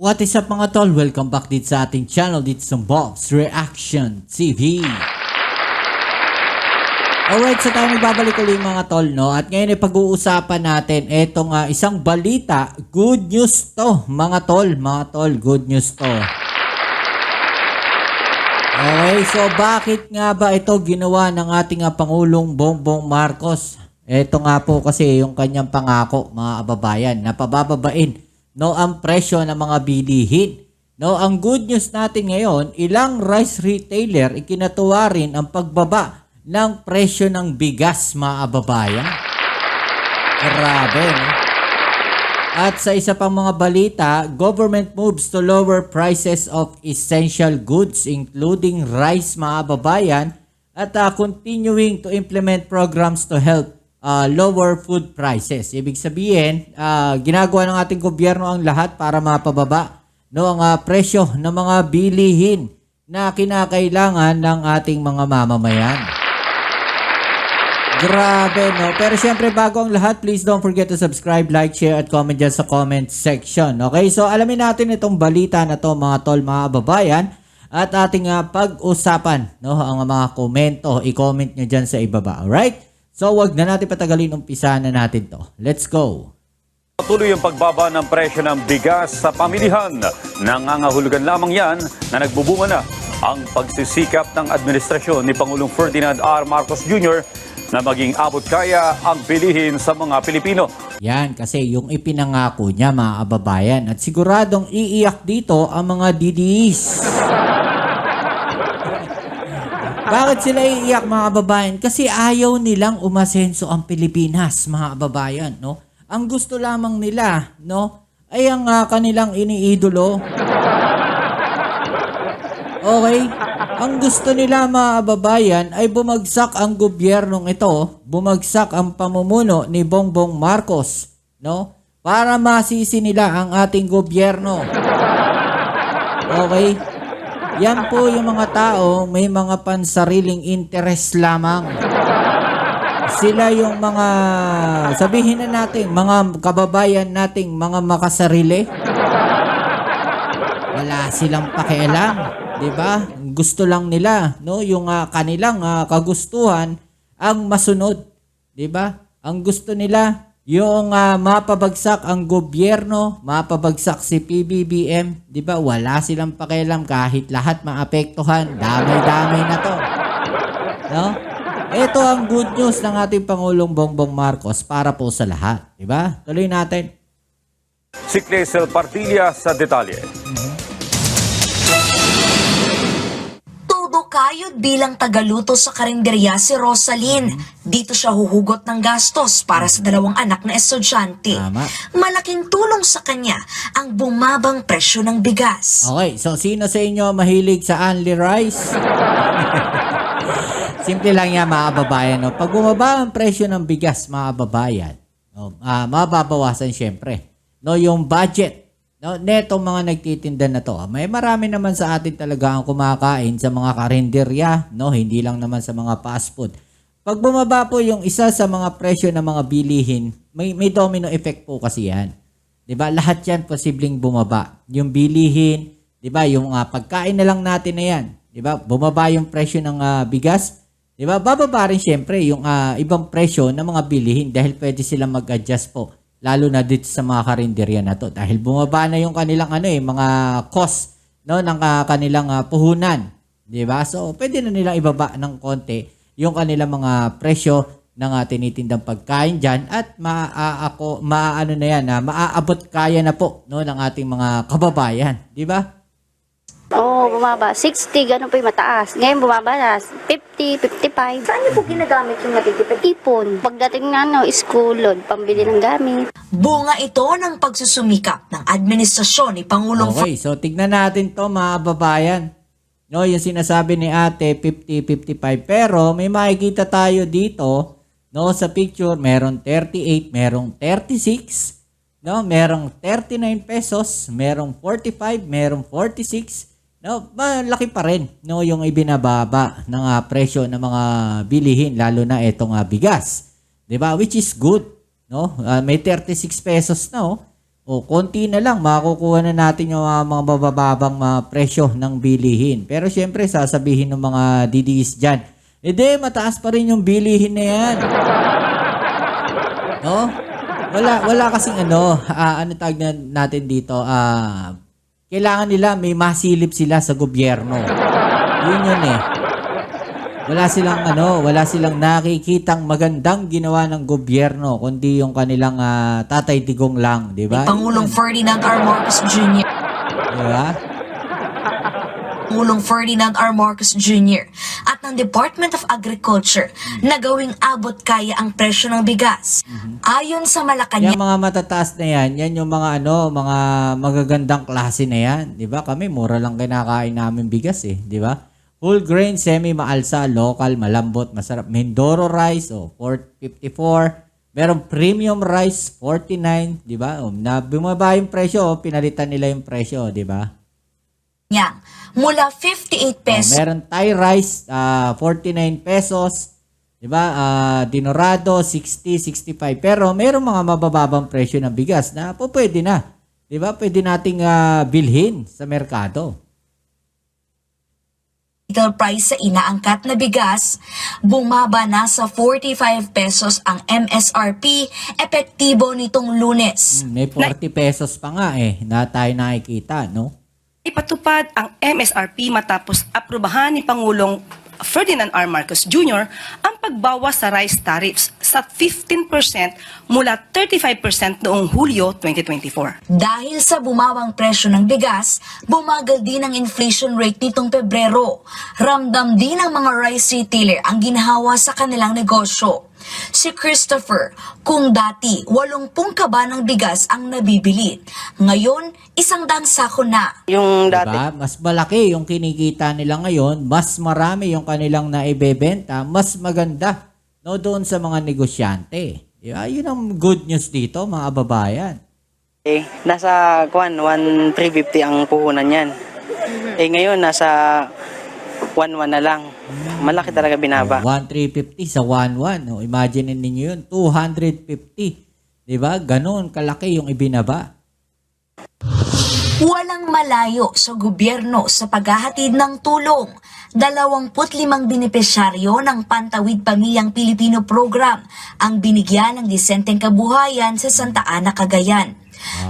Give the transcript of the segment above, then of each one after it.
What is up mga tol? Welcome back dito sa ating channel dito sa Bob's Reaction TV. Alright, so tayo magbabalik ulit mga tol, no? At ngayon ay pag-uusapan natin itong isang balita. Good news to mga tol, good news to. Okay, so bakit nga ba ito ginawa ng ating Pangulong Bongbong Marcos? Ito nga po kasi yung kanyang pangako mga kababayan na pabababain ang presyo ng mga bilihin. Ang good news natin ngayon, ilang rice retailer ikinatuwa rin ang pagbaba ng presyo ng bigas mga kababayan. Grabe, no? At sa isa pang mga balita, government moves to lower prices of essential goods including rice mga kababayan at continuing to implement programs to help lower food prices. Ibig sabihin, ginagawa ng ating gobyerno ang lahat para mapababa ang presyo ng mga bilihin na kinakailangan ng ating mga mamamayan. Grabe, no? Pero syempre, bago ang lahat, please don't forget to subscribe, like, share, at comment dyan sa comment section. Okay? So, alamin natin itong balita na to mga tol, mga kababayan, at ating pag-usapan, ang mga komento. I-comment nyo dyan sa ibaba. Alright? So, wag na natin patagalin, umpisa na natin to. Let's go! Patuloy ang pagbaba ng presyo ng bigas sa pamilihan. Nangangahulugan lamang yan na nagbubunga na ang pagsisikap ng administrasyon ni Pangulong Ferdinand R. Marcos Jr. na maging abot kaya ang bilihin sa mga Pilipino. Yan, kasi yung ipinangako niya mga kababayan at siguradong iiyak dito ang mga DDEs. Bakit sila iiyak mga kababayan? Kasi ayaw nilang umasenso ang Pilipinas mga kababayan, no? Ang gusto lamang nila, ay ang kanilang iniidolo. Okay? Ang gusto nila mga kababayan ay bumagsak ang gobyernong ito, bumagsak ang pamumuno ni Bongbong Marcos, para masisi nila ang ating gobyerno. Okay? Yan po yung mga tao may mga pansariling interest lamang. Sila yung mga, sabihin na natin, mga kababayan nating mga makasarili. Wala silang pakialam. Diba? Gusto lang nila, yung kanilang kagustuhan ang masunod. Diba? Ang gusto nila, yung mapabagsak ang gobyerno, mapabagsak si PBBM. Diba? Wala silang pakialam kahit lahat maapektuhan. Damay-damay na to. Ito ang good news ng ating Pangulong Bongbong Marcos para po sa lahat. Diba? Tuloy natin. Si Clesel Partilla sa detalye. Kayod bilang tagaluto sa karinderya si Rosaline. Dito siya huhugot ng gastos para sa dalawang anak na estudyante. Malaking tulong sa kanya ang bumabang presyo ng bigas. Okay, so sino sa inyo mahilig sa only rice? Simple lang yan mga kababayan. Pag bumaba ang presyo ng bigas mga kababayan, mababawasan syempre yung budget. Netong mga nagtitinda na to, may marami naman sa atin talaga ang kumakain sa mga karinderya, hindi lang naman sa mga fast food. Pag bumaba po yung isa sa mga presyo ng mga bilihin, may domino effect po kasi yan. 'Di ba? Lahat yan posibleng bumaba. Yung bilihin, 'di ba? Yung pagkain na lang natin na yan, 'di ba? Bumaba yung presyo ng bigas, 'di ba? Bababa rin syempre yung ibang presyo ng mga bilihin dahil pwede silang mag-adjust po. Lalo na dito sa mga karinderya na to. Dahil bumaba na yung kanilang mga cost ng kanilang puhunan. Diba? So, pwede na nilang ibaba ng konti yung kanilang mga presyo ng tinitindang pagkain dyan at maaabot kaya na po ng ating mga kababayan. Diba? Oo, bumaba. 60, ganun po yung mataas. Ngayon bumaba na 50, 55. Saan niyo po ginagamit yung natitipid? Ipon. Pagdating na schoolod, pambili ng gamit. Bunga ito ng pagsusumikap ng administrasyon ni Pangulong Okay, so tignan natin to mga babayan. Yung sinasabi ni ate, 50, 55. Pero may makikita tayo dito, sa picture, meron 38, merong 36, merong 39 pesos, merong 45, merong 46. Malaki pa rin yung ibinababa ng presyo ng mga bilihin, lalo na itong bigas. 'Di ba? Which is good, May 36 pesos na, O konti na lang, makukuha na natin yung mga bababang mga presyo ng bilihin. Pero syempre, sasabihin ng mga DDs dyan, mataas pa rin yung bilihin na yan. No? Wala kasing ano tawag natin dito, kailangan nila may masilip sila sa gobyerno. Yun eh. Wala silang nakikitang magandang ginawa ng gobyerno kundi yung kanilang Tatay Digong lang, di ba? Pangulong Ferdinand R. Marcos Jr. Di ba? Pangulong Ferdinand R. Marcos Jr. at ng Department of Agriculture na gawing abot kaya ang presyo ng bigas. Ayon sa Malacanang, Yung mga matataas na yan yung mga mga magagandang klase na yan, di ba? Kami mura lang kinakain namin bigas eh, di ba? Whole grain, semi-maalsa, local, malambot, masarap. Mindoro rice, 454. Meron premium rice, 49, di ba? Na bumaba yung presyo, pinalitan nila yung presyo, di ba? mula 58 pesos Meron Thai rice, 49 pesos. Di ba? Dinorado, 60, 65. Pero meron mga mabababang presyo ng bigas na pwede na. Di ba? Pwede nating bilhin sa merkado. retail price sa inaangkat na bigas, bumaba na sa 45 pesos ang MSRP, epektibo nitong Lunes. May 40 pesos pa nga na tayo nakikita, no? Ipatupad ang MSRP matapos aprubahan ni Pangulong Ferdinand R. Marcos Jr. ang pagbawas sa rice tariffs sa 15% mula 35% noong Hulyo 2024. Dahil sa bumawang presyo ng bigas, bumagal din ang inflation rate nitong Pebrero. Ramdam din ng mga rice retailer ang ginhawa sa kanilang negosyo. Si Christopher, kung dati 80 kaba ng bigas ang nabibili, ngayon 100 sako na. Yung dati, Diba? Mas malaki yung kinikita nila ngayon, mas marami yung kanilang naibebenta, mas maganda doon sa mga negosyante. Diba? Yun ang good news dito, mga babayan. nasa 1,350 ang puhunan yan. Ngayon, nasa 1,1 na lang. Malaki talaga binaba. 1,350 sa 1,1. Imagine ninyo yun, 250. Diba? Ganon kalaki yung ibinaba. Walang malayo sa gobyerno sa paghahatid ng tulong. 25 benepisyaryo ng Pantawid Pamilyang Pilipino Program ang binigyan ng disenteng kabuhayan sa Santa Ana, Cagayan.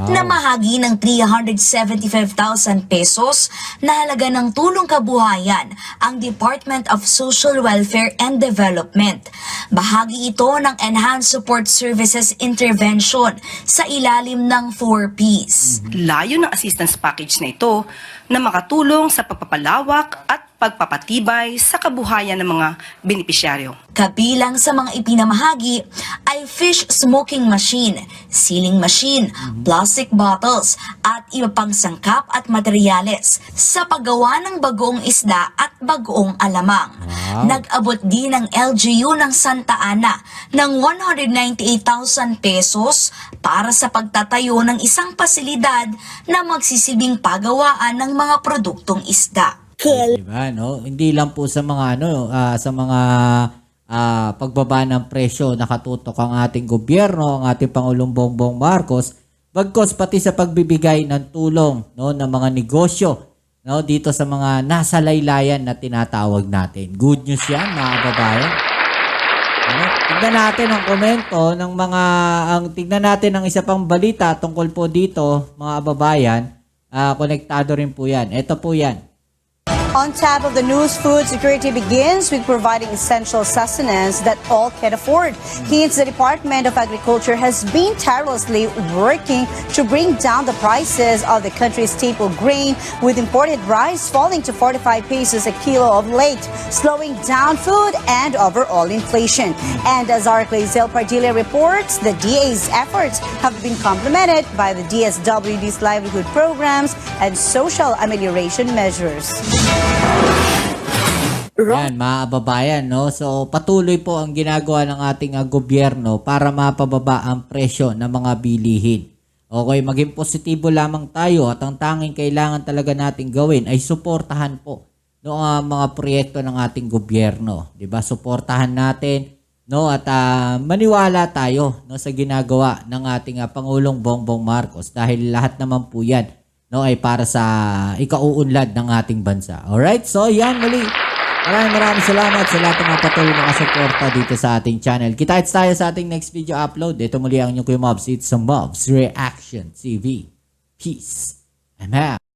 Namahagi ng 375,000 pesos na halaga ng tulong kabuhayan ang Department of Social Welfare and Development. Bahagi ito ng Enhanced Support Services Intervention sa ilalim ng 4Ps. Layo ng assistance package na ito na makatulong sa pagpapalawak at pagpapatibay sa kabuhayan ng mga benepisyaryo. Kabilang sa mga ipinamahagi ay fish smoking machine, sealing machine, plastic bottles at iba pang sangkap at materyales sa paggawa ng bagoong isda at bagoong alamang. Nag-abot din ng LGU ng Santa Ana ng 198,000 pesos para sa pagtatayo ng isang pasilidad na magsisilbing pagawaan ng mga produktong isda. Diba, no? Hindi lang po sa mga sa mga pagbaba ng presyo nakatutok ang ating gobyerno, ang ating Pangulong Bongbong Marcos, bagkos pati sa pagbibigay ng tulong, no, ng mga negosyo, no, dito sa mga nasa laylayan na tinatawag natin. Good news 'yan, mga babayan. Ano? Tignan natin ang komento ng mga tignan natin ang isa pang balita tungkol po dito, mga babayan. Konektado rin po 'yan. Ito po 'yan. On top of the news, food security begins with providing essential sustenance that all can afford. Hence, the Department of Agriculture has been tirelessly working to bring down the prices of the country's staple grain, with imported rice falling to 45 pesos a kilo of late, slowing down food and overall inflation. And as our Clazel Padilla reports, the DA's efforts have been complemented by the DSWD's livelihood programs and social amelioration measures. Yan, mga kababayan, no? So, patuloy po ang ginagawa ng ating gobyerno para mapababa ang presyo ng mga bilihin. Okay, maging positibo lamang tayo at ang tanging kailangan talaga nating gawin ay suportahan po no, mga proyekto ng ating gobyerno. 'Di ba? Suportahan natin no, at maniwala tayo, no, sa ginagawa ng ating Pangulong Bongbong Marcos dahil lahat naman po yan, no, ay para sa ikauunlad ng ating bansa. Alright, so yan muli. Maraming salamat sa lahat ng mga patuloy na kasuporta dito sa ating channel. Kita-kits tayo sa ating next video upload. Ito muli ang inyong Kuya Mobs. It's sa Mobs Reaction TV. Peace. I'm out.